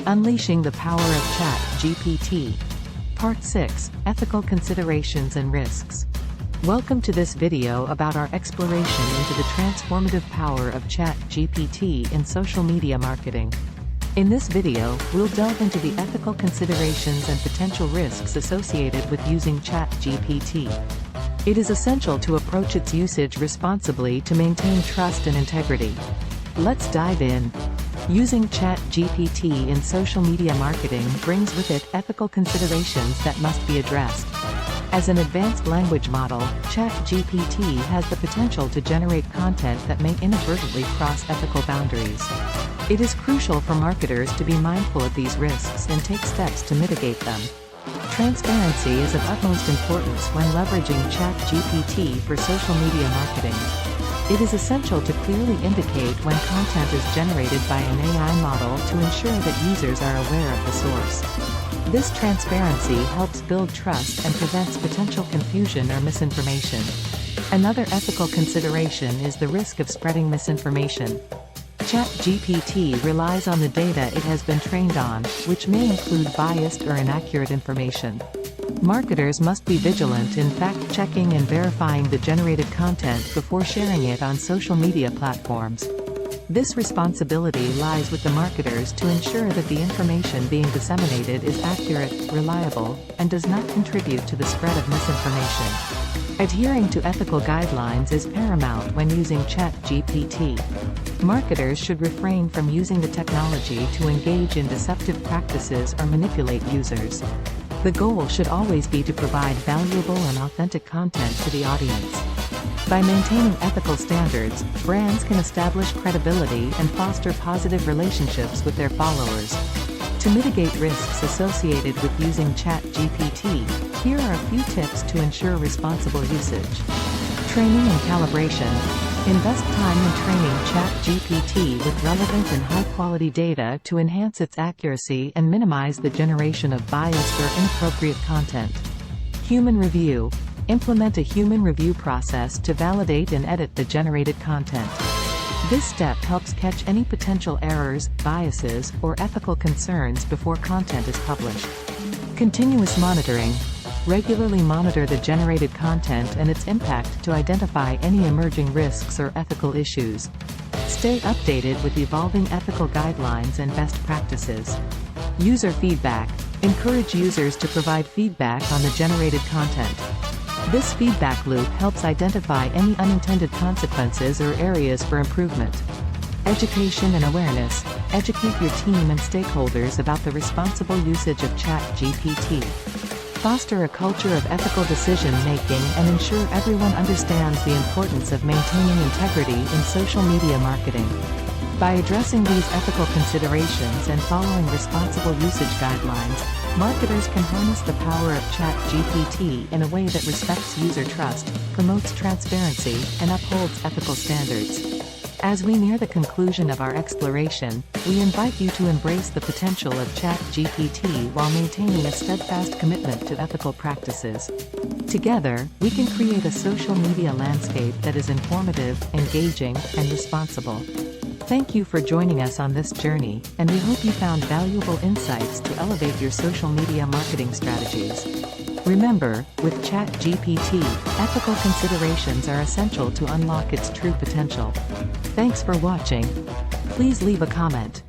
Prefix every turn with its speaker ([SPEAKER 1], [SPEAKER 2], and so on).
[SPEAKER 1] Unleashing the power of ChatGPT. Part 6, Ethical Considerations and Risks. Welcome to this video about our exploration into the transformative power of ChatGPT in social media marketing. In this video, we'll delve into the ethical considerations and potential risks associated with using ChatGPT. It is essential to approach its usage responsibly to maintain trust and integrity. Let's dive in. Using ChatGPT in social media marketing brings with it ethical considerations that must be addressed. As an advanced language model, ChatGPT has the potential to generate content that may inadvertently cross ethical boundaries. It is crucial for marketers to be mindful of these risks and take steps to mitigate them. Transparency is of utmost importance when leveraging ChatGPT for social media marketing. It is essential to clearly indicate when content is generated by an AI model to ensure that users are aware of the source. This transparency helps build trust and prevents potential confusion or misinformation. Another ethical consideration is the risk of spreading misinformation. ChatGPT relies on the data it has been trained on, which may include biased or inaccurate information. Marketers must be vigilant in fact-checking and verifying the generated content before sharing it on social media platforms. This responsibility lies with the marketers to ensure that the information being disseminated is accurate, reliable, and does not contribute to the spread of misinformation. Adhering to ethical guidelines is paramount when using ChatGPT. Marketers should refrain from using the technology to engage in deceptive practices or manipulate users. The goal should always be to provide valuable and authentic content to the audience. By maintaining ethical standards, brands can establish credibility and foster positive relationships with their followers. To mitigate risks associated with using ChatGPT, here are a few tips to ensure responsible usage. Training and calibration. Invest time in training ChatGPT with relevant and high-quality data to enhance its accuracy and minimize the generation of biased or inappropriate content. Human review. Implement a human review process to validate and edit the generated content. This step helps catch any potential errors, biases, or ethical concerns before content is published. Continuous monitoring. Regularly monitor the generated content and its impact to identify any emerging risks or ethical issues. Stay updated with evolving ethical guidelines and best practices. User feedback. Encourage users to provide feedback on the generated content. This feedback loop helps identify any unintended consequences or areas for improvement. Education and awareness. Educate your team and stakeholders about the responsible usage of ChatGPT. Foster a culture of ethical decision-making and ensure everyone understands the importance of maintaining integrity in social media marketing. By addressing these ethical considerations and following responsible usage guidelines, marketers can harness the power of ChatGPT in a way that respects user trust, promotes transparency, and upholds ethical standards. As we near the conclusion of our exploration, we invite you to embrace the potential of ChatGPT while maintaining a steadfast commitment to ethical practices. Together, we can create a social media landscape that is informative, engaging, and responsible. Thank you for joining us on this journey, and we hope you found valuable insights to elevate your social media marketing strategies. Remember, with ChatGPT, ethical considerations are essential to unlock its true potential. Thanks for watching. Please leave a comment.